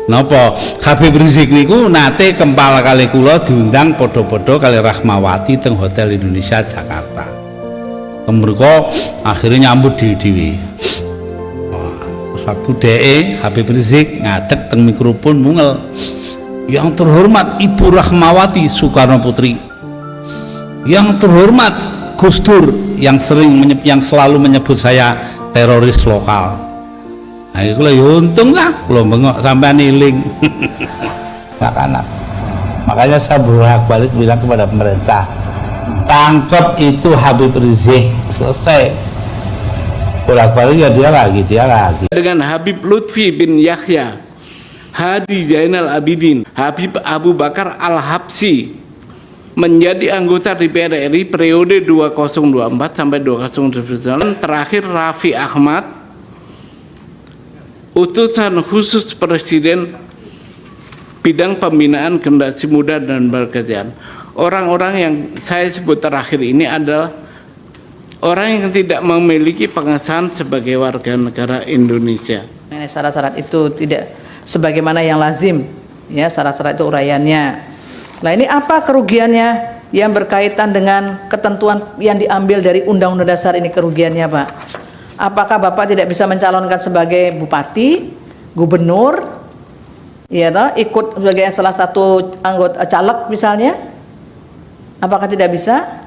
Napa Habib Rizik niku nate kempal kali kula diundang padha-padha kali Rahmawati teng Hotel Indonesia Jakarta. Temriko akhirnya nyambut dhewe-dhewe. Waktu DE Habib Rizik ngadeg teng mikrofon mungel, yang terhormat Ibu Rahmawati Soekarno Putri, yang terhormat Gus Dur yang selalu menyebut saya teroris lokal. Nah, itu lah untung lah, belum bengok sampai niling. Makanya saya bolak-balik bilang kepada pemerintah, tangkap itu Habib Rizik, selesai. Bolak-balik ya dia lagi. Dengan Habib Lutfi bin Yahya, Hadi Zainal Abidin, Habib Abu Bakar Al-Habsyi menjadi anggota DPR RI periode 2024 sampai 2029. Terakhir Raffi Ahmad, utusan khusus Presiden bidang pembinaan generasi muda dan berkerjaan. Orang-orang yang saya sebut terakhir ini adalah orang yang tidak memiliki pengesahan sebagai warga negara Indonesia. Syarat-syarat itu tidak sebagaimana yang lazim, ya, syarat-syarat itu uraiannya. Nah, ini apa kerugiannya yang berkaitan dengan ketentuan yang diambil dari Undang-Undang Dasar ini, kerugiannya, Pak? Apakah Bapak tidak bisa mencalonkan sebagai bupati, gubernur, ya toh, ikut sebagai salah satu anggota caleg misalnya? Apakah tidak bisa?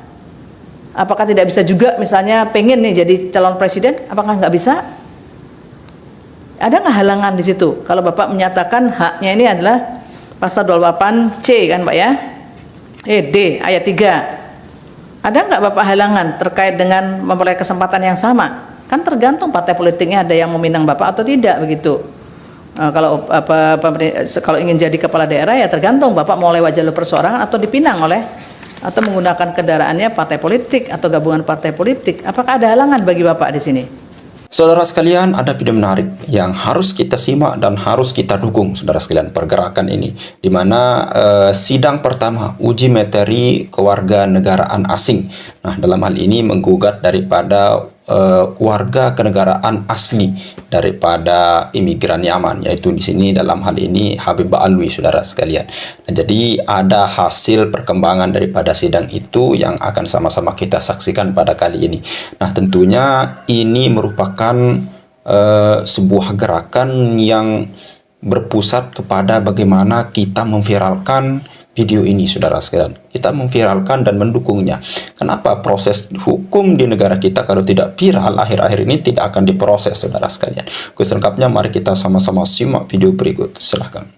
Apakah tidak bisa juga misalnya pengen nih jadi calon presiden? Apakah nggak bisa? Ada nggak halangan di situ? Kalau Bapak menyatakan haknya ini adalah pasal 28C kan Pak ya? D ayat 3. Ada nggak Bapak halangan terkait dengan memperoleh kesempatan yang sama? Kan tergantung partai politiknya ada yang meminang Bapak atau tidak begitu. Kalau ingin jadi kepala daerah ya tergantung Bapak mau lewat jalur perseorangan atau dipinang oleh atau menggunakan kendaraannya partai politik atau gabungan partai politik. Apakah ada halangan bagi Bapak di sini? Saudara sekalian, ada video menarik yang harus kita simak dan harus kita dukung, saudara sekalian, pergerakan ini, di mana sidang pertama uji materi kewarganegaraan asing. Nah, dalam hal ini menggugat daripada warga kenegaraan asli daripada imigran Yaman, yaitu di sini dalam hal ini Habib Alwi, saudara sekalian. Nah, jadi ada hasil perkembangan daripada sidang itu yang akan sama-sama kita saksikan pada kali ini. Nah, tentunya ini merupakan sebuah gerakan yang berpusat kepada bagaimana kita memviralkan video ini, saudara sekalian. Kita memviralkan dan mendukungnya. Kenapa? Proses hukum di negara kita kalau tidak viral akhir-akhir ini tidak akan diproses, saudara sekalian. Selengkapnya mari kita sama-sama simak video berikut. Silahkan.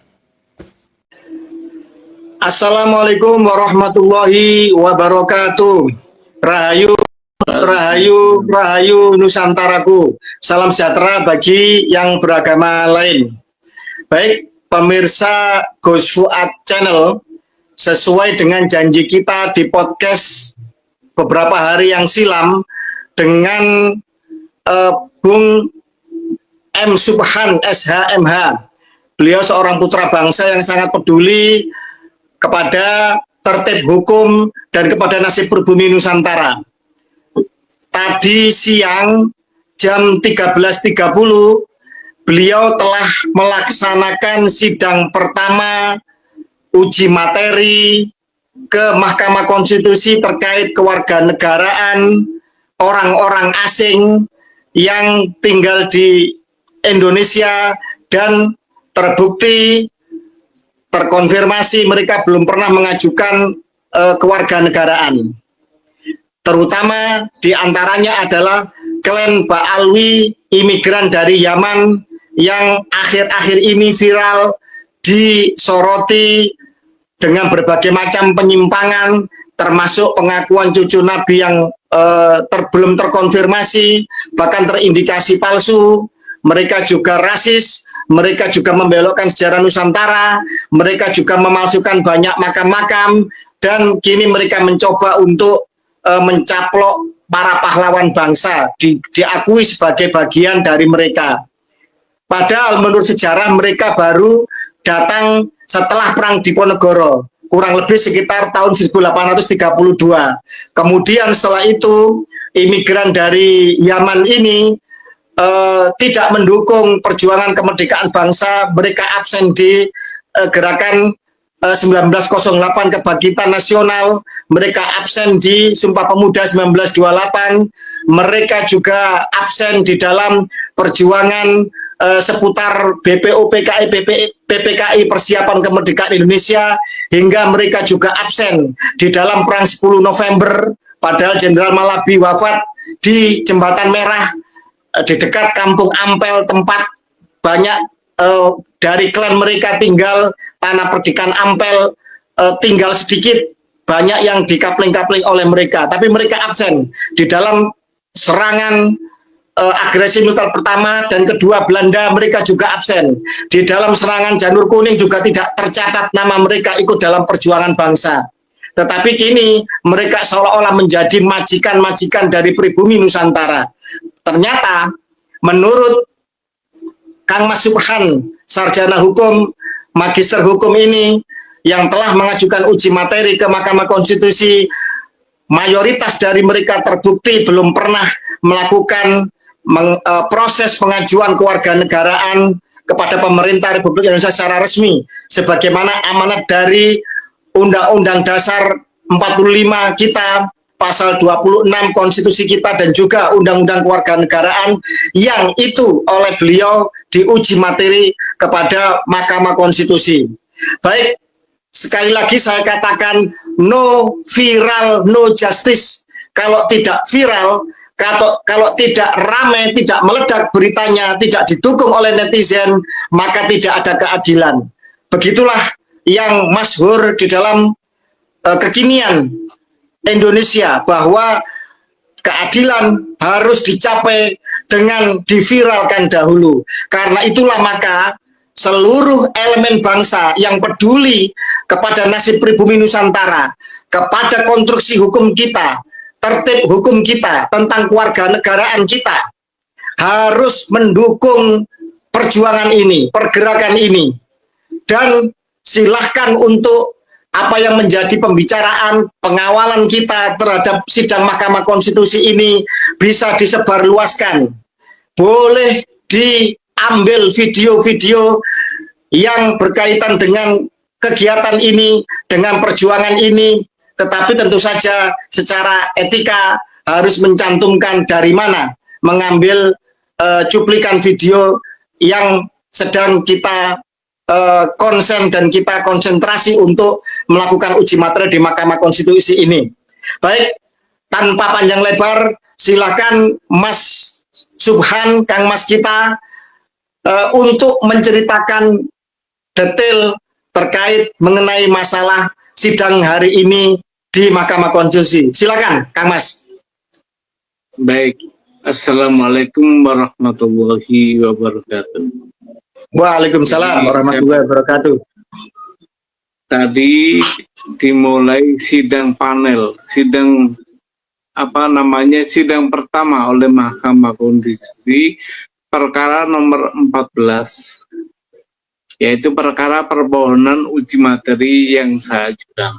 Assalamualaikum warahmatullahi wabarakatuh. Rahayu, rahayu, rahayu Nusantaraku. Salam sejahtera bagi yang beragama lain. Baik, pemirsa Gus Fuad Channel, sesuai dengan janji kita di podcast beberapa hari yang silam dengan Bung M. Subhan SHMH. Beliau seorang putra bangsa yang sangat peduli kepada tertib hukum dan kepada nasib pribumi Nusantara. Tadi siang jam 13.30 beliau telah melaksanakan sidang pertama uji materi ke Mahkamah Konstitusi terkait kewarganegaraan orang-orang asing yang tinggal di Indonesia dan terbukti terkonfirmasi mereka belum pernah mengajukan kewarganegaraan. Terutama diantaranya adalah klan Ba'alwi, imigran dari Yaman yang akhir-akhir ini viral disoroti dengan berbagai macam penyimpangan, termasuk pengakuan cucu Nabi yang belum terkonfirmasi, bahkan terindikasi palsu. Mereka juga rasis, mereka juga membelokkan sejarah Nusantara, mereka juga memalsukan banyak makam-makam, dan kini mereka mencoba untuk mencaplok para pahlawan bangsa, diakui sebagai bagian dari mereka. Padahal menurut sejarah mereka baru datang setelah Perang Diponegoro, kurang lebih sekitar tahun 1832. Kemudian setelah itu imigran dari Yaman ini tidak mendukung perjuangan kemerdekaan bangsa, mereka absen di gerakan 1908 Kebangkitan Nasional, mereka absen di Sumpah Pemuda 1928, mereka juga absen di dalam perjuangan seputar BPO PKI PPKI persiapan kemerdekaan Indonesia, hingga mereka juga absen di dalam perang 10 November, padahal Jenderal Malabi wafat di Jembatan Merah di dekat Kampung Ampel, tempat banyak dari klan mereka tinggal, tanah perdikan Ampel tinggal sedikit, banyak yang dikapling-kapling oleh mereka, tapi mereka absen di dalam serangan agresi militer pertama dan kedua Belanda, mereka juga absen di dalam serangan Janur Kuning, juga tidak tercatat nama mereka ikut dalam perjuangan bangsa. Tetapi kini mereka seolah-olah menjadi majikan-majikan dari pribumi Nusantara. Ternyata menurut Kang Mas Subhan, sarjana hukum, magister hukum ini, yang telah mengajukan uji materi ke Mahkamah Konstitusi, mayoritas dari mereka terbukti belum pernah melakukan proses pengajuan kewarganegaraan kepada pemerintah Republik Indonesia secara resmi, sebagaimana amanat dari Undang-Undang Dasar 45 kita, pasal 26 konstitusi kita, dan juga Undang-Undang Kewarganegaraan, yang itu oleh beliau diuji materi kepada Mahkamah Konstitusi. Baik, sekali lagi saya katakan, no viral, no justice. Kalau tidak viral, kalau tidak ramai, tidak meledak beritanya, tidak didukung oleh netizen, maka tidak ada keadilan. Begitulah yang masyhur di dalam kekinian Indonesia, bahwa keadilan harus dicapai dengan diviralkan dahulu. Karena itulah maka seluruh elemen bangsa yang peduli kepada nasib pribumi Nusantara, kepada konstruksi hukum kita, tertib hukum kita, tentang kewarganegaraan kita, harus mendukung perjuangan ini, pergerakan ini. Dan silahkan untuk apa yang menjadi pembicaraan pengawalan kita terhadap sidang Mahkamah Konstitusi ini bisa disebarluaskan. Boleh diambil video-video yang berkaitan dengan kegiatan ini, dengan perjuangan ini, tetapi tentu saja secara etika harus mencantumkan dari mana mengambil cuplikan video yang sedang kita konsen dan kita konsentrasi untuk melakukan uji materi di Mahkamah Konstitusi ini. Baik, tanpa panjang lebar, silakan Mas Subhan, Kang Mas kita, untuk menceritakan detail terkait mengenai masalah sidang hari ini di Mahkamah Konstitusi. Silakan, Kang Mas. Baik, Assalamualaikum warahmatullahi wabarakatuh. Waalaikumsalam warahmatullahi wabarakatuh. Tadi dimulai sidang panel, sidang sidang pertama oleh Mahkamah Konstitusi, perkara nomor 14, yaitu perkara permohonan uji materi yang saya ajukan.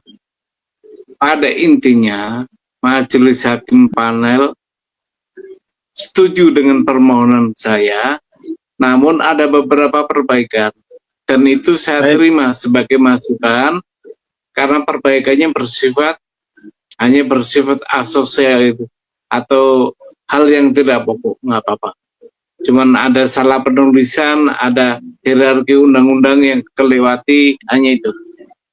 Pada intinya, Majelis Hakim panel setuju dengan permohonan saya, namun ada beberapa perbaikan, dan itu saya terima sebagai masukan, karena perbaikannya hanya bersifat asosial itu, atau hal yang tidak pokok, nggak apa-apa. Cuman ada salah penulisan, ada hierarki undang-undang yang kelewati, hanya itu.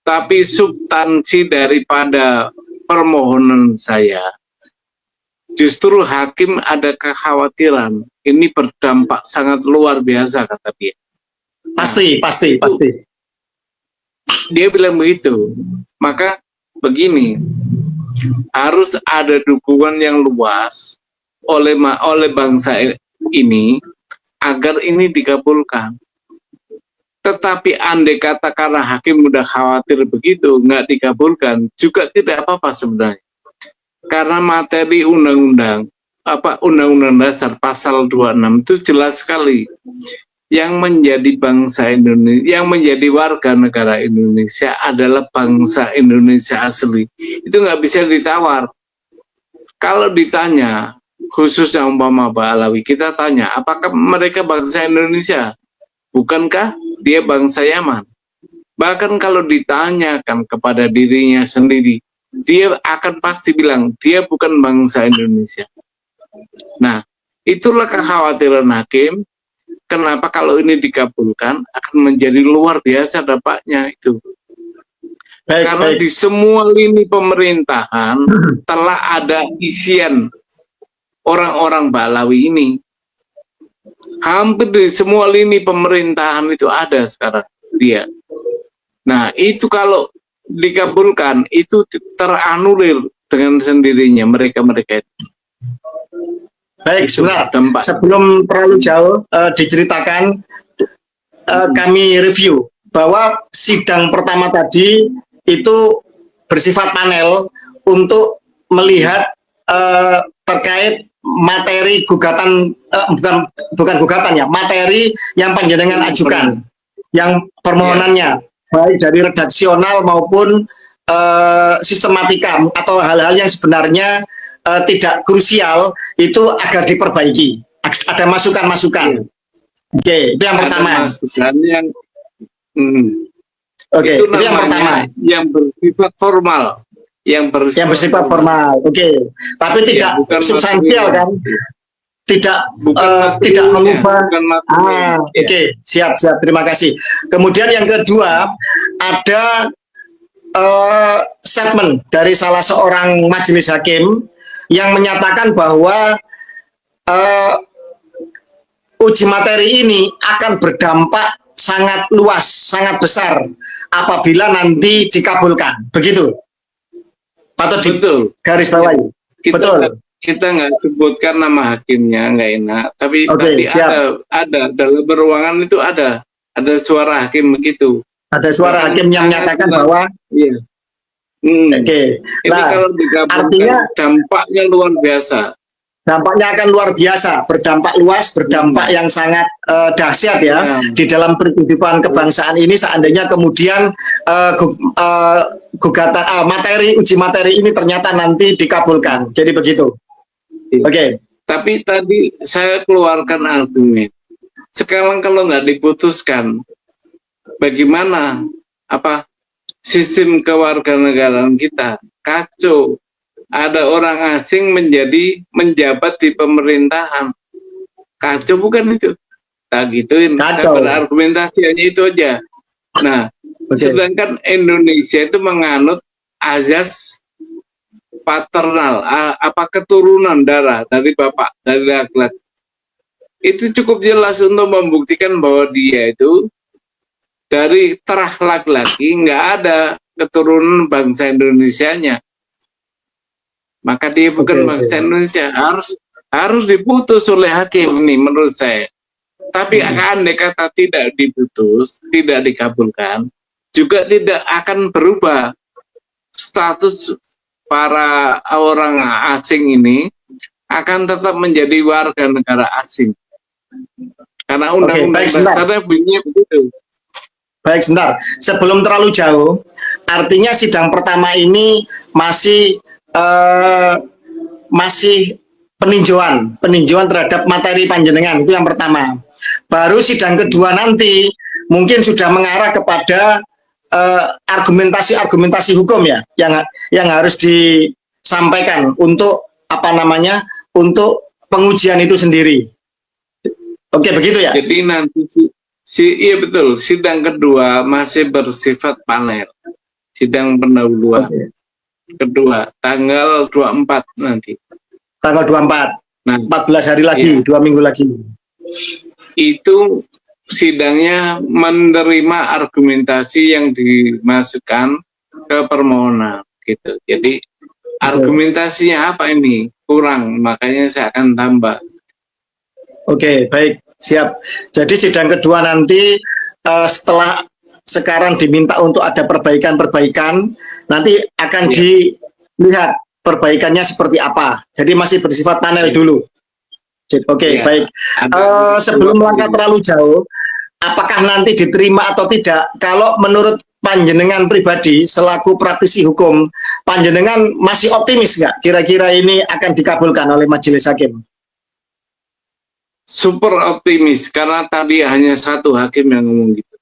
Tapi substansi daripada permohonan saya, justru hakim ada kekhawatiran ini berdampak sangat luar biasa, kata dia. Pasti. Dia bilang begitu. Maka begini, harus ada dukungan yang luas oleh bangsa ini agar ini dikabulkan. Tetapi andai kata karena hakim udah khawatir begitu, nggak dikabulkan, juga tidak apa-apa sebenarnya. Karena materi undang-undang Dasar pasal 26 itu jelas sekali, yang menjadi bangsa Indonesia, yang menjadi warga negara Indonesia adalah bangsa Indonesia asli. Itu nggak bisa ditawar. Kalau ditanya khususnya umpama Ba'alawi, kita tanya, apakah mereka bangsa Indonesia? Bukankah dia bangsa Yaman? Bahkan kalau ditanyakan kepada dirinya sendiri, dia akan pasti bilang, dia bukan bangsa Indonesia. Nah, itulah kekhawatiran hakim, kenapa kalau ini dikabulkan, akan menjadi luar biasa dampaknya itu. Karena di semua lini pemerintahan telah ada isian orang-orang Ba'alawi ini. Hampir di semua lini pemerintahan itu ada sekarang dia. Nah, itu kalau dikabulkan, itu teranulir dengan sendirinya mereka-mereka itu. Baik, sebentar. Dampak. Sebelum terlalu jauh diceritakan, kami review bahwa sidang pertama tadi itu bersifat panel untuk melihat terkait materi gugatan, bukan gugatan ya, materi yang panjenengan ajukan, yang permohonannya, baik dari redaksional maupun sistematika atau hal-hal yang sebenarnya tidak krusial, itu agar diperbaiki. Ada masukan-masukan. Oke, itu yang pertama. Masukan yang Oke, itu yang pertama. Yang bersifat formal. Yang bersifat formal. Oke. Tapi tidak substansial kan? Tidak tidak mengubah. Oke, siap. Terima kasih. Kemudian yang kedua, ada statement dari salah seorang majelis hakim yang menyatakan bahwa uji materi ini akan berdampak sangat luas, sangat besar apabila nanti dikabulkan. Begitu? Atau di garis bawahi? Betul. Kita nggak sebutkan nama hakimnya, nggak enak. Tapi ada dalam ruangan itu ada suara hakim begitu. Ada suara hakim yang menyatakan bahwa. Iya. Oke. Ini kalau digabungkan, artinya dampaknya luar biasa. Dampaknya akan luar biasa, berdampak luas, berdampak yang sangat dahsyat ya di dalam kehidupan kebangsaan ini. Seandainya kemudian gugatan uji materi ini ternyata nanti dikabulkan. Jadi begitu. Oke. Tapi tadi saya keluarkan argumen. Sekarang kalau nggak diputuskan, bagaimana sistem kewarganegaraan kita? Kacau. Ada orang asing menjabat di pemerintahan. Kacau bukan itu? Tak gituin. Saya berargumentasi hanya itu aja. Nah, sedangkan Indonesia itu menganut azas paternal, keturunan darah dari bapak, dari laki-laki. Itu cukup jelas untuk membuktikan bahwa dia itu dari terah laki-laki, nggak ada keturunan bangsa Indonesianya. Maka dia bukan bangsa Indonesia. Harus diputus oleh hakim ini menurut saya. Tapi andai kata tidak diputus, tidak dikabulkan, juga tidak akan berubah status para orang asing ini, akan tetap menjadi warga negara asing. Karena undang-undang dasarnya bunyinya begitu. Baik, sebentar. Sebelum terlalu jauh, artinya sidang pertama ini masih peninjauan terhadap materi panjenengan, itu yang pertama. Baru sidang kedua nanti mungkin sudah mengarah kepada argumentasi hukum ya, yang harus disampaikan untuk untuk pengujian itu sendiri. Oke, begitu ya. Jadi nanti iya betul, sidang kedua masih bersifat panel, sidang pendahuluan. Kedua, tanggal 24 nanti. Tanggal 24. Nah, 14 hari lagi, 2 minggu lagi. Itu sidangnya menerima argumentasi yang dimasukkan ke permohonan gitu. Jadi argumentasinya apa ini? Kurang, makanya saya akan tambah. Oke, baik, siap. Jadi sidang kedua nanti setelah sekarang diminta untuk ada perbaikan-perbaikan, nanti akan dilihat perbaikannya seperti apa. Jadi masih bersifat panel dulu. Oke, baik. Sebelum melangkah terlalu jauh, apakah nanti diterima atau tidak? Kalau menurut panjenengan pribadi selaku praktisi hukum, panjenengan masih optimis nggak kira-kira ini akan dikabulkan oleh majelis hakim? Super optimis karena tadi hanya satu hakim yang ngomong gitu.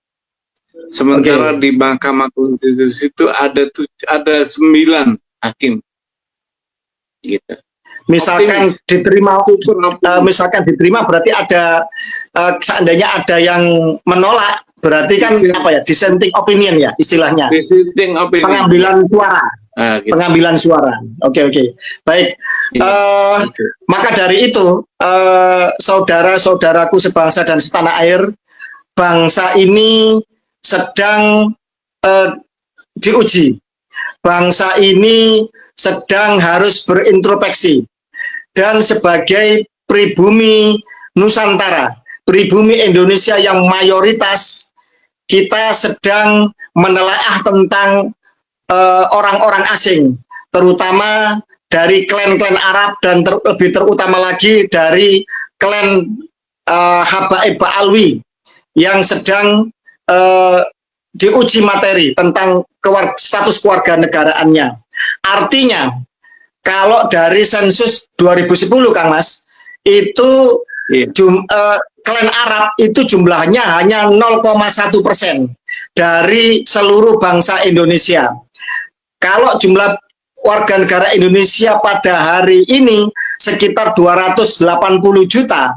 Sementara di Mahkamah Konstitusi itu ada 9 hakim. Gitu. Misalkan Optimis. diterima, misalkan diterima berarti ada seandainya ada yang menolak, berarti kan apa ya, dissenting opinion ya istilahnya. Dissenting opinion. Pengambilan suara. Gitu. Pengambilan suara. Oke. Baik. Maka dari itu, saudara-saudaraku sebangsa dan setanah air, bangsa ini sedang diuji. Bangsa ini sedang harus berintrospeksi. Dan sebagai pribumi Nusantara, pribumi Indonesia yang mayoritas, kita sedang menelaah tentang orang-orang asing, terutama dari klan-klan Arab dan lebih terutama lagi dari klan Habaib Ba'alwi yang sedang diuji materi tentang status keluarga negaraannya. Artinya, kalau dari sensus 2010, Kang Mas, itu klan Arab itu jumlahnya hanya 0,1% dari seluruh bangsa Indonesia. Kalau jumlah warga negara Indonesia pada hari ini sekitar 280 juta,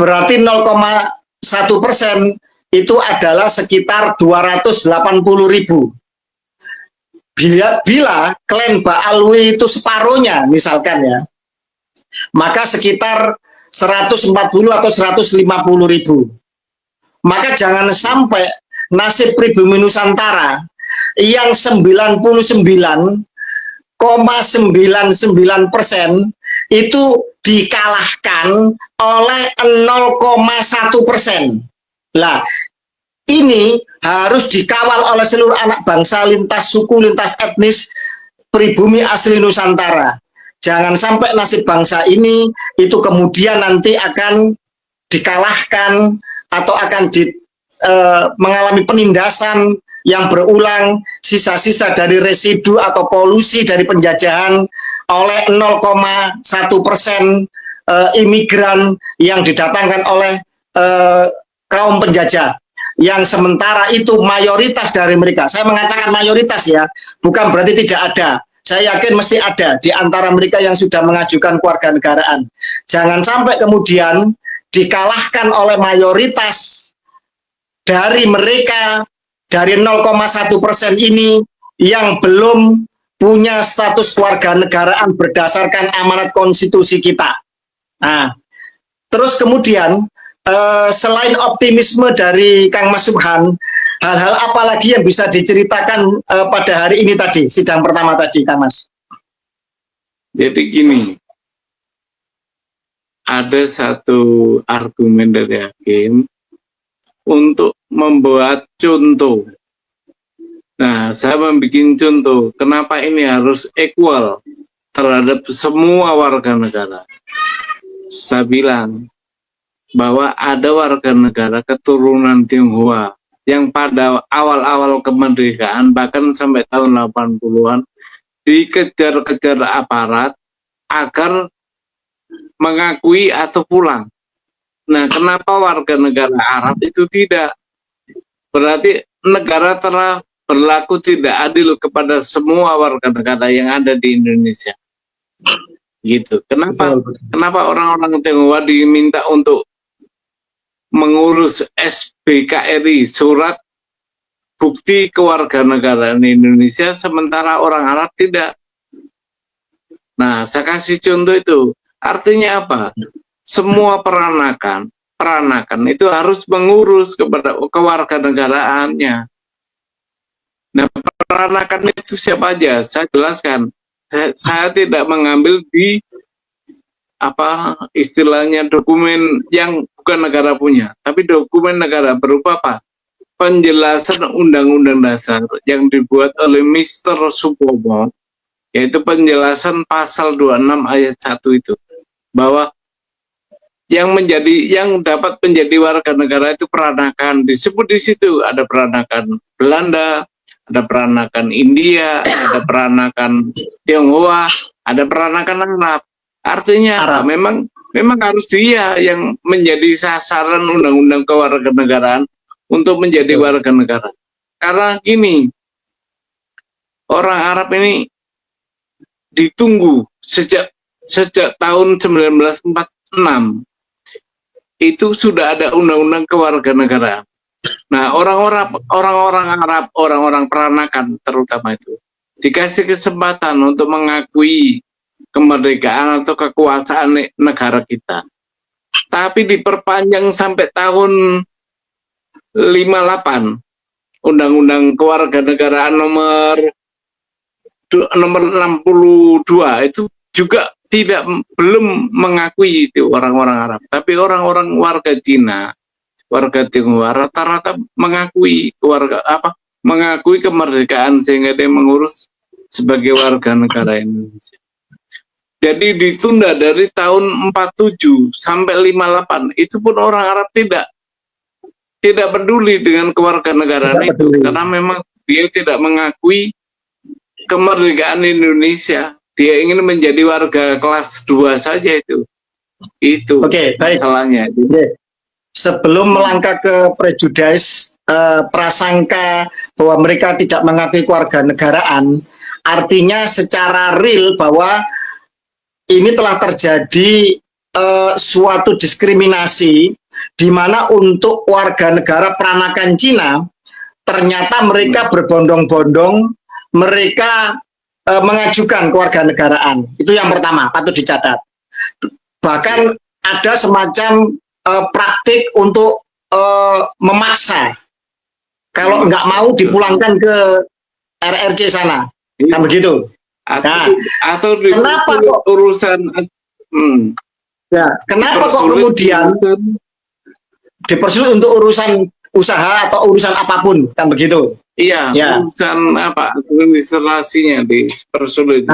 berarti 0,1% itu adalah sekitar 280.000. Bila klan Ba'alwi itu separuhnya misalkan ya, maka sekitar 140 atau 150.000. Maka jangan sampai nasib pribumi Nusantara yang 99,99% itu dikalahkan oleh 0,1%. Lah, ini harus dikawal oleh seluruh anak bangsa lintas suku, lintas etnis, pribumi asli Nusantara. Jangan sampai nasib bangsa ini itu kemudian nanti akan dikalahkan atau akan mengalami penindasan yang berulang, sisa-sisa dari residu atau polusi dari penjajahan oleh 0,1% imigran yang didatangkan oleh kaum penjajah, yang sementara itu mayoritas dari mereka, saya mengatakan mayoritas ya, bukan berarti tidak ada, saya yakin mesti ada di antara mereka yang sudah mengajukan kewarganegaraan. Jangan sampai kemudian dikalahkan oleh mayoritas dari mereka, dari 0,1% ini yang belum punya status kewarganegaraan berdasarkan amanat konstitusi kita. Nah, terus kemudian selain optimisme dari Kang Mas Subhan, hal-hal apa lagi yang bisa diceritakan pada hari ini tadi, sidang pertama tadi, Kang Mas? Jadi gini, ada satu argumen dari hakim untuk membuat contoh. Nah, saya membuat contoh, kenapa ini harus equal terhadap semua warga negara. Saya bilang bahwa ada warga negara keturunan Tionghoa yang pada awal-awal kemerdekaan, bahkan sampai tahun 80-an, dikejar-kejar aparat agar mengakui atau pulang. Nah, kenapa warga negara Arab itu tidak? Berarti negara telah berlaku tidak adil kepada semua warga negara yang ada di Indonesia. Gitu. Kenapa orang-orang Tionghoa diminta untuk mengurus SBKRI, surat bukti kewarganegaraan Indonesia, sementara orang Arab tidak? Nah, saya kasih contoh itu. Artinya apa? Semua peranakan itu harus mengurus kepada kewarganegaraannya. Nah, peranakan itu siapa aja? Saya jelaskan. Saya tidak mengambil di istilahnya dokumen yang bukan negara punya, tapi dokumen negara berupa apa? Penjelasan Undang-Undang Dasar yang dibuat oleh Mr. Supomo, yaitu penjelasan pasal 26 ayat 1 itu, bahwa yang dapat menjadi warga negara itu peranakan, disebut di situ ada peranakan Belanda, ada peranakan India, ada peranakan Tionghoa, ada peranakan Arab. Artinya Arab. memang harus dia yang menjadi sasaran undang-undang kewarganegaraan untuk menjadi warga negara. Karena gini, orang Arab ini ditunggu sejak tahun 1946 itu sudah ada undang-undang kewarganegaraan. Nah, orang-orang Arab, orang-orang peranakan terutama itu dikasih kesempatan untuk mengakui kemerdekaan atau kekuasaan negara kita. Tapi diperpanjang sampai tahun 58 Undang-Undang Kewarganegaraan nomor 62 itu juga belum mengakui itu orang-orang Arab, tapi orang-orang warga Cina, warga Tionghoa rata-rata mengakui kemerdekaan sehingga dia mengurus sebagai warga negara Indonesia. Jadi ditunda dari tahun 47 sampai 58 itu pun orang Arab tidak peduli dengan kewarganegaraan itu karena memang dia tidak mengakui kemerdekaan Indonesia. Dia ingin menjadi warga kelas 2 saja itu. Oke, baik. Masalahnya. Sebelum melangkah ke prejudis prasangka bahwa mereka tidak mengakui kewarganegaraan, artinya secara real bahwa ini telah terjadi suatu diskriminasi di mana untuk warga negara peranakan Cina ternyata mereka berbondong-bondong mereka mengajukan kewarganegaraan. Itu yang pertama, patut dicatat. Bahkan ada semacam praktik untuk memaksa. Kalau nggak mau dipulangkan ke RRC sana. Kan begitu. Atau kenapa kok urusan kenapa kok kemudian dipersulit untuk urusan usaha atau urusan apapun, kan begitu? Iya, urusan administrasinya dipersulit.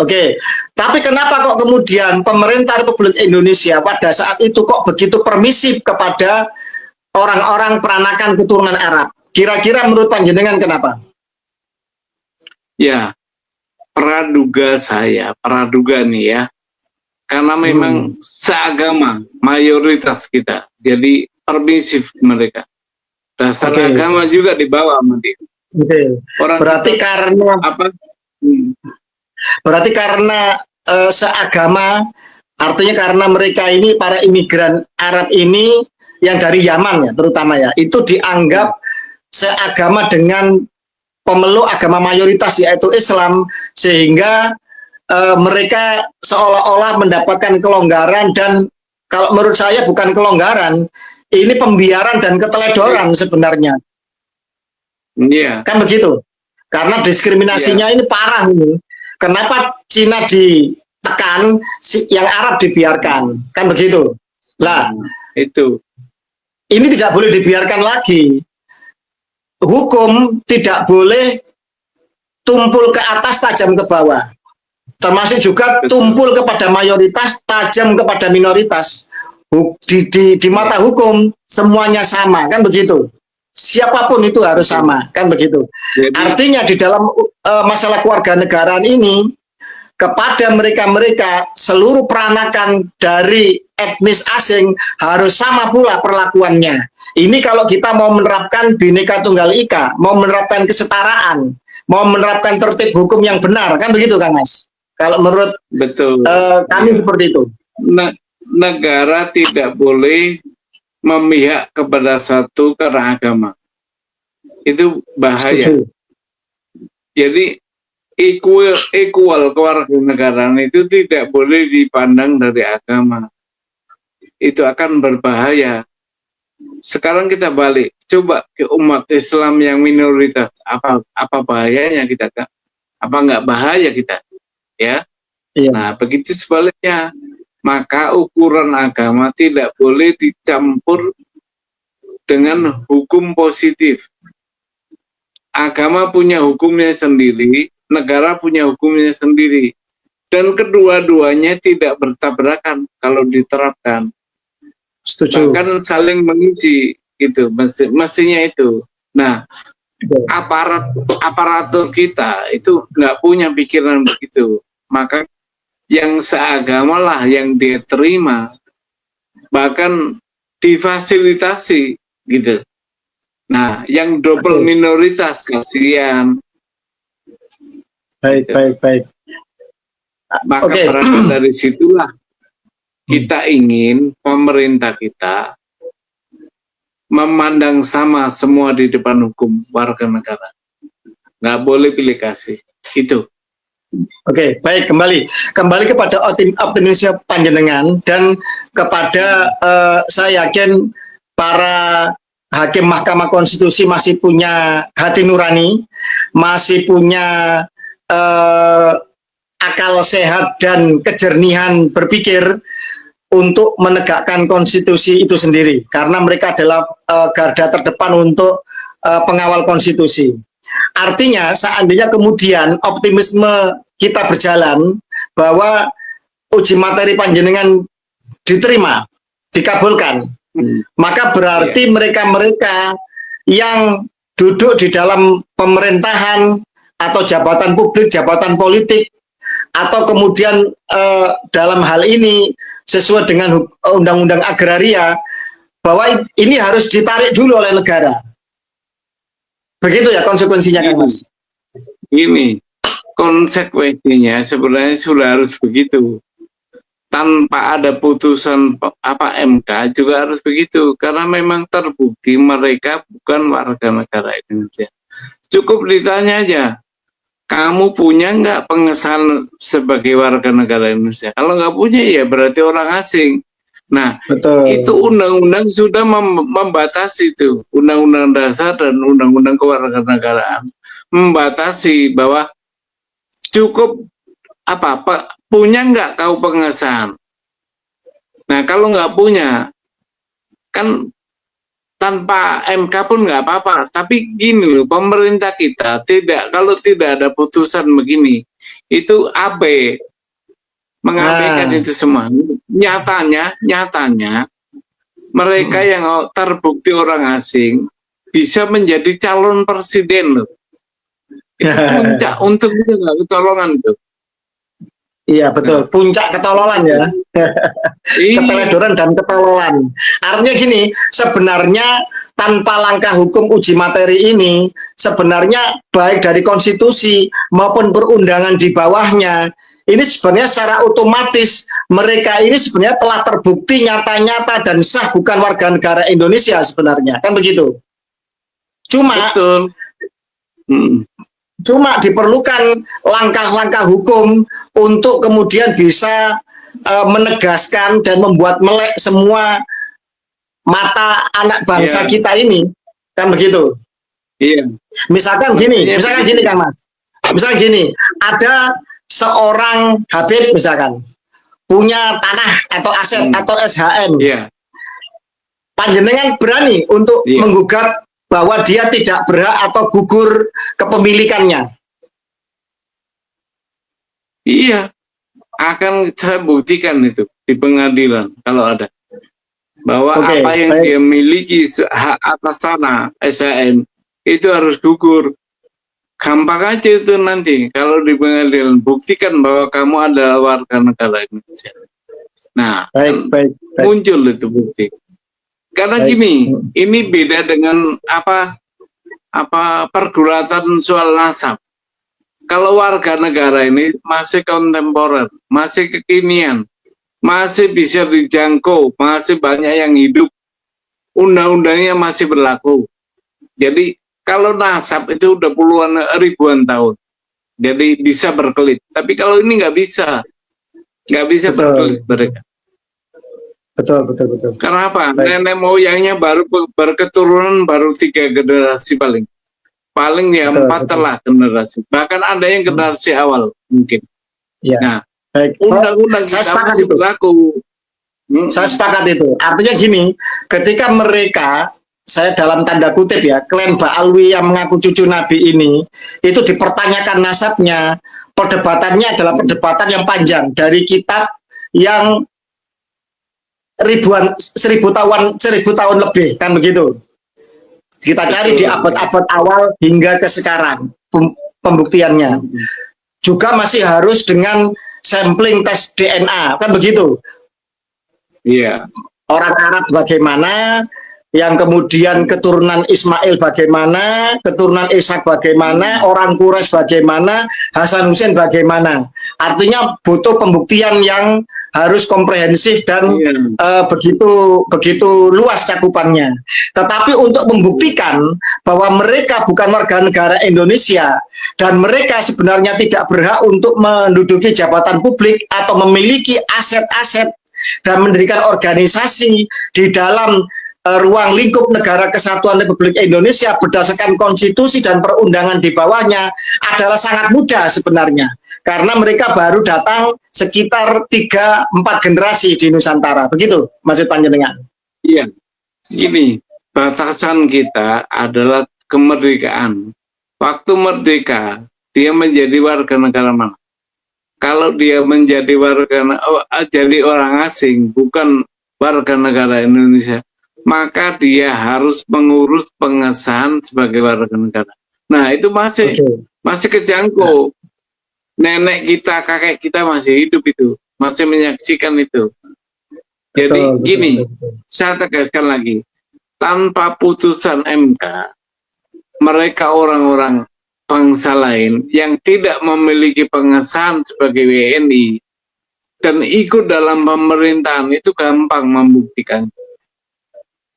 Oke. Tapi kenapa kok kemudian pemerintah Republik Indonesia pada saat itu kok begitu permisif kepada orang-orang peranakan keturunan Arab? Kira-kira menurut panjenengan kenapa? Ya, praduga nih ya. Karena memang seagama mayoritas kita, jadi permisif mereka. Dasar agama juga dibawa sama dia. Berarti karena apa? Berarti karena seagama, artinya karena mereka ini para imigran Arab ini yang dari Yaman ya, terutama ya, itu dianggap seagama dengan pemeluk agama mayoritas yaitu Islam, sehingga mereka seolah-olah mendapatkan kelonggaran, dan kalau menurut saya bukan kelonggaran, ini pembiaran dan keteledoran sebenarnya. Iya. Kan begitu. Karena diskriminasinya ini parah ini. Kenapa Cina ditekan, yang Arab dibiarkan? Kan begitu. Lah, itu. Ini tidak boleh dibiarkan lagi. Hukum tidak boleh tumpul ke atas, tajam ke bawah. Termasuk juga tumpul kepada mayoritas, tajam kepada minoritas. Di mata hukum semuanya sama, kan begitu. Siapapun itu harus sama, kan begitu. Artinya di dalam masalah kewarganegaraan ini, kepada mereka-mereka seluruh peranakan dari etnis asing harus sama pula perlakuannya. Ini kalau kita mau menerapkan Bhinneka Tunggal Ika, mau menerapkan kesetaraan, mau menerapkan tertib hukum yang benar, kan begitu, Kang Mas? Kalau menurut kami seperti itu. Negara tidak boleh memihak kepada satu karena agama. Itu bahaya. Setuju. Jadi equal kewarganegaraan itu tidak boleh dipandang dari agama. Itu akan berbahaya. Sekarang kita balik, coba ke umat Islam yang minoritas, apa bahayanya kita, Kak? Apa nggak bahaya kita? Ya. Iya. Nah, begitu sebaliknya, maka ukuran agama tidak boleh dicampur dengan hukum positif. Agama punya hukumnya sendiri, negara punya hukumnya sendiri. dan kedua-duanya tidak bertabrakan kalau diterapkan. Setuju. Bahkan saling mengisi itu, mestinya itu. Nah, aparatur kita itu nggak punya pikiran begitu. Maka yang seagama lah yang dia terima, bahkan difasilitasi gitu. Nah, yang double minoritas kasihan. Baik, baik, baik. Maka berangkat dari situlah kita ingin pemerintah kita memandang sama semua di depan hukum warga negara. Nggak boleh pilih kasih. Itu. Oke, baik, kembali kepada optimisme panjenengan dan kepada saya yakin para hakim Mahkamah Konstitusi masih punya hati nurani, masih punya akal sehat dan kejernihan berpikir untuk menegakkan konstitusi itu sendiri, karena mereka adalah garda terdepan untuk pengawal konstitusi. Artinya seandainya kemudian optimisme kita berjalan bahwa uji materi panjenengan diterima, dikabulkan, maka berarti mereka-mereka yang duduk di dalam pemerintahan atau jabatan publik, jabatan politik, atau kemudian dalam hal ini sesuai dengan undang-undang agraria, bahwa ini harus ditarik dulu oleh negara. Begitu ya konsekuensinya, Kang Mas? Ini konsekuensinya sebenarnya sudah harus begitu. Tanpa ada putusan MK juga harus begitu, karena memang terbukti mereka bukan warga negara Indonesia. Cukup ditanya aja, kamu punya nggak pengesahan sebagai warga negara Indonesia? Kalau nggak punya, ya berarti orang asing. Nah, betul. Itu undang-undang sudah membatasi itu, undang-undang dasar dan undang-undang kewarganegaraan membatasi bahwa cukup punya nggak kau pengesahan. Nah, kalau nggak punya, kan tanpa MK pun nggak apa-apa. Tapi gini loh, pemerintah kita kalau tidak ada putusan begini, itu AB mengabaikan itu semua. Nyatanya mereka yang terbukti orang asing bisa menjadi calon presiden loh. Itu puncak untuk itu nggak ketolongan tuh. Iya betul, puncak ketololan ya. Keteledoran dan ketololan. Artinya gini, sebenarnya tanpa langkah hukum uji materi ini, sebenarnya baik dari konstitusi maupun perundangan di bawahnya, ini sebenarnya secara otomatis mereka ini sebenarnya telah terbukti nyata-nyata dan sah bukan warga negara Indonesia sebenarnya, kan begitu. Cuma diperlukan langkah-langkah hukum untuk kemudian bisa menegaskan dan membuat melek semua mata anak bangsa kita ini, kan begitu. Iya. Misalkan gini Kang Mas. Misalkan gini, ada seorang Habib misalkan punya tanah atau aset atau SHM. Iya. Panjenengan berani untuk menggugat bahwa dia tidak berhak atau gugur kepemilikannya. Iya, akan saya buktikan itu di pengadilan kalau ada. Bahwa apa yang dia miliki hak atas tanah SHM itu harus gugur. Gampang aja itu nanti kalau di pengadilan, buktikan bahwa kamu adalah warga negara Indonesia. Nah, baik. Muncul itu bukti. Karena gini, ini beda dengan pergulatan soal nasab. Kalau warga negara ini masih kontemporer, masih kekinian, masih bisa dijangkau, masih banyak yang hidup, undang-undangnya masih berlaku. Jadi kalau nasab itu udah puluhan ribuan tahun, jadi bisa berkelit. Tapi kalau ini nggak bisa berkelit mereka. Betul. Kenapa? Nenek moyangnya baru berketurunan baru 3 generasi paling ya 4 telah generasi. Bahkan ada yang generasi awal mungkin. Ya. Nah, baik. Undang-undang kita masih berlaku. Saya sepakat itu. Artinya gini, ketika mereka, saya dalam tanda kutip ya, klan Ba'alwi yang mengaku cucu Nabi ini, itu dipertanyakan nasabnya, perdebatannya adalah perdebatan yang panjang dari kitab yang seribu tahun lebih, kan begitu. Kita cari di abad-abad awal hingga ke sekarang pembuktiannya. Juga masih harus dengan sampling tes DNA, kan begitu. Iya. Orang Arab bagaimana, yang kemudian keturunan Ismail bagaimana, keturunan Ishak bagaimana, orang Quraisy bagaimana, Hasan Hussein bagaimana. Artinya butuh pembuktian yang harus komprehensif dan begitu luas cakupannya. Tetapi untuk membuktikan bahwa mereka bukan warga negara Indonesia dan mereka sebenarnya tidak berhak untuk menduduki jabatan publik atau memiliki aset-aset dan mendirikan organisasi di dalam ruang lingkup Negara Kesatuan Republik Indonesia berdasarkan konstitusi dan perundangan di bawahnya adalah sangat mudah sebenarnya, karena mereka baru datang sekitar 3-4 generasi di Nusantara. Begitu maksud panjenengan? Iya, gini, batasan kita adalah kemerdekaan. Waktu merdeka, dia menjadi warga negara mana? Kalau dia menjadi jadi orang asing, bukan warga negara Indonesia, maka dia harus mengurus pengesahan sebagai warga negara. Nah, itu masih kejangkau. Nenek kita, kakek kita masih hidup itu, masih menyaksikan itu. Jadi gini, saya tegaskan lagi, tanpa putusan MK, mereka orang-orang bangsa lain yang tidak memiliki pengesahan sebagai WNI dan ikut dalam pemerintahan itu gampang membuktikan.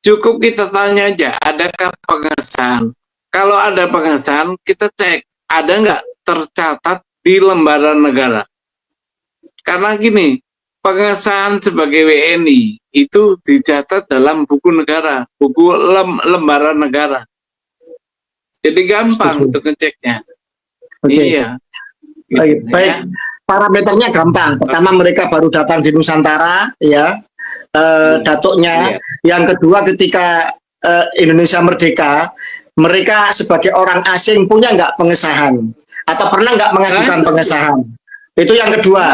Cukup kita tanya aja, adakah pengesahan? Kalau ada pengesahan, kita cek, ada nggak tercatat di lembaran negara? Karena gini, pengesahan sebagai WNI itu dicatat dalam buku negara, buku lembaran negara. Jadi gampang untuk ngeceknya. Iya. Baik. Parameternya gampang. Pertama, mereka baru datang di Nusantara, ya. Datuknya. Yang kedua, ketika Indonesia merdeka, mereka sebagai orang asing punya nggak pengesahan atau pernah nggak mengajukan pengesahan? Itu yang kedua.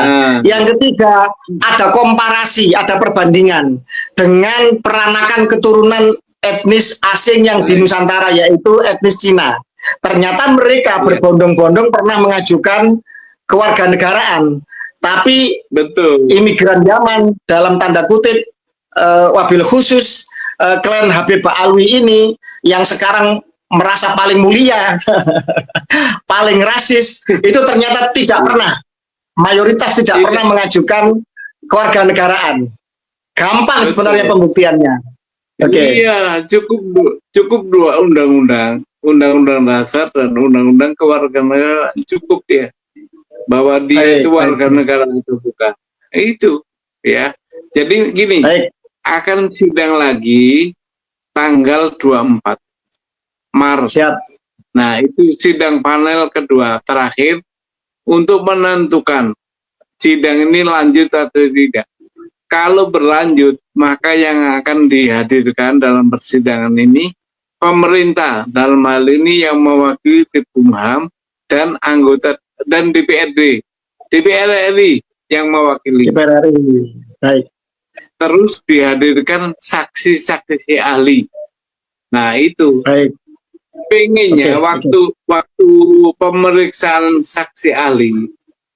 Yang ketiga, ada komparasi, ada perbandingan dengan peranakan keturunan etnis asing yang di Nusantara, yaitu etnis Cina. Ternyata mereka berbondong-bondong pernah mengajukan kewarganegaraan, tapi imigran Yaman dalam tanda kutip wabil khusus klan Habib Alwi ini yang sekarang merasa paling mulia, paling rasis, itu ternyata tidak pernah, mayoritas tidak pernah mengajukan kewarganegaraan. Gampang sebenarnya pembuktiannya. Iya, cukup dua undang-undang, undang-undang dasar dan undang-undang kewarganegaraan, cukup ya, bahwa dia itu warga negara itu bukan. Itu ya. Jadi gini, akan sidang lagi tanggal 24 Maret. Siap. Nah, itu sidang panel kedua terakhir untuk menentukan sidang ini lanjut atau tidak. Kalau berlanjut, maka yang akan dihadirkan dalam persidangan ini pemerintah, dalam hal ini yang mewakili Tipumham dan anggota dan DPRD RI yang mewakili. DPR RI. Baik. Terus dihadirkan saksi-saksi ahli. Nah, itu. Baik. Pengennya waktu pemeriksaan saksi ahli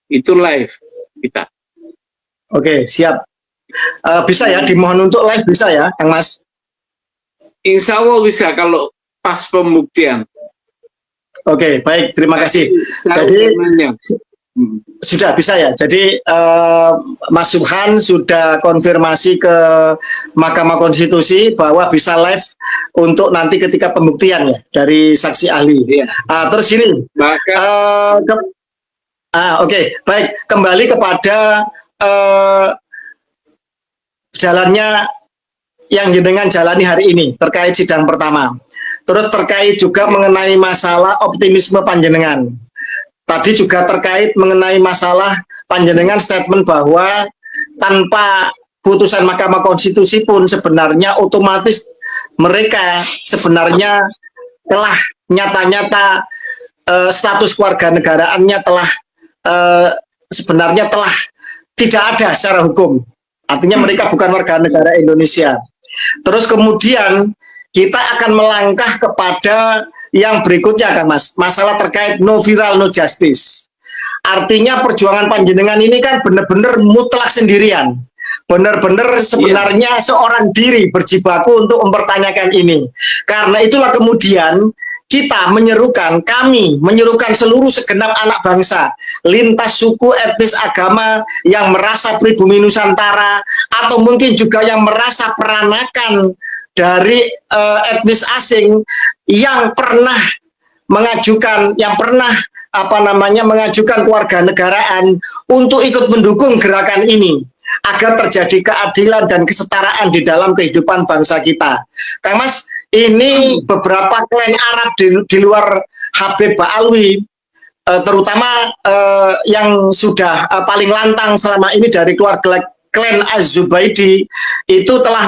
itu live kita. Siap. Bisa ya, dimohon untuk live bisa ya, Kang Mas? Insya Allah bisa kalau pas pembuktian. Baik, terima kasih. Jadi sudah bisa ya. Jadi Mas Subhan sudah konfirmasi ke Mahkamah Konstitusi bahwa bisa live untuk nanti ketika pembuktian ya dari saksi ahli. Terus ini, baik, kembali kepada jalannya yang jenengan jalani hari ini terkait sidang pertama. Terus terkait juga mengenai masalah optimisme panjenengan. Tadi juga terkait mengenai masalah panjenengan statement bahwa tanpa putusan Mahkamah Konstitusi pun sebenarnya otomatis mereka sebenarnya telah nyata-nyata status kewarganegaraannya telah sebenarnya telah tidak ada secara hukum. Artinya mereka bukan warga negara Indonesia. Terus kemudian kita akan melangkah kepada yang berikutnya, Kang Mas, masalah terkait no viral no justice. Artinya perjuangan panjenengan ini kan benar-benar mutlak sendirian. Benar-benar sebenarnya seorang diri berjibaku untuk mempertanyakan ini. Karena itulah kemudian kita kami menyerukan seluruh segenap anak bangsa, lintas suku, etnis, agama yang merasa pribumi Nusantara, atau mungkin juga yang merasa peranakan dari etnis asing yang pernah mengajukan, mengajukan kewarganegaraan untuk ikut mendukung gerakan ini agar terjadi keadilan dan kesetaraan di dalam kehidupan bangsa kita. Kang Mas, ini beberapa klan Arab di luar Habib Ba'alwi, terutama yang sudah paling lantang selama ini dari keluarga klan Az-Zubaidi, itu telah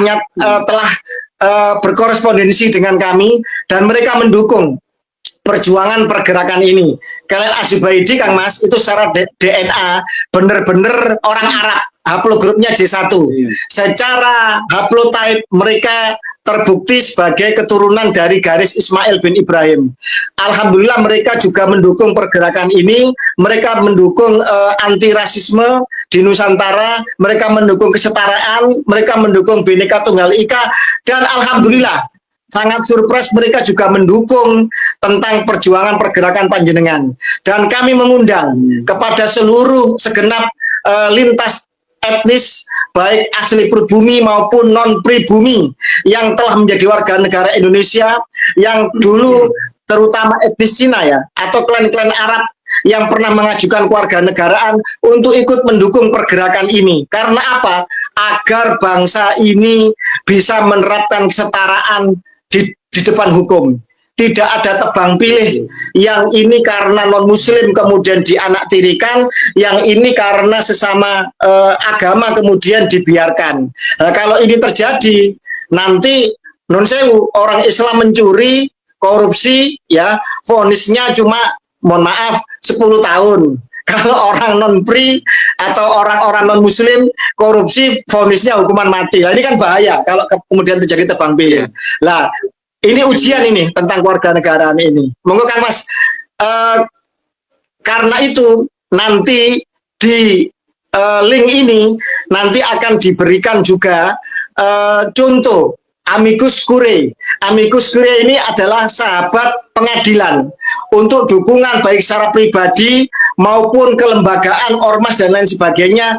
berkorespondensi dengan kami dan mereka mendukung perjuangan pergerakan ini. Klan Az-Zubaidi, Kang Mas, itu secara DNA benar-benar orang Arab, haplogrupnya J1. Secara haplotype mereka terbukti sebagai keturunan dari garis Ismail bin Ibrahim. Alhamdulillah mereka juga mendukung pergerakan ini, mereka mendukung anti rasisme di Nusantara, mereka mendukung kesetaraan, mereka mendukung Bhinneka Tunggal Ika, dan alhamdulillah sangat surprise mereka juga mendukung tentang perjuangan pergerakan panjenengan. Dan kami mengundang kepada seluruh segenap lintas etnis, baik asli pribumi maupun non pribumi yang telah menjadi warga negara Indonesia, yang dulu terutama etnis Cina ya, atau klan-klan Arab yang pernah mengajukan kewarganegaraan untuk ikut mendukung pergerakan ini. Karena apa? Agar bangsa ini bisa menerapkan kesetaraan di depan hukum. Tidak ada tebang pilih, yang ini karena non-muslim kemudian dianaktirikan, yang ini karena sesama agama kemudian dibiarkan. Nah, kalau ini terjadi, nanti non sewu, orang Islam mencuri, korupsi, ya, vonisnya cuma, mohon maaf, 10 tahun. Kalau orang non-pri atau orang-orang non-muslim korupsi, vonisnya hukuman mati. Nah, ini kan bahaya kalau kemudian terjadi tebang pilih. Nah, ini ujian ini tentang kewarganegaraan ini. Monggo Kang Mas, karena itu nanti di link ini nanti akan diberikan juga contoh amicus curiae. Amicus curiae ini adalah sahabat pengadilan untuk dukungan baik secara pribadi maupun kelembagaan, ormas dan lain sebagainya.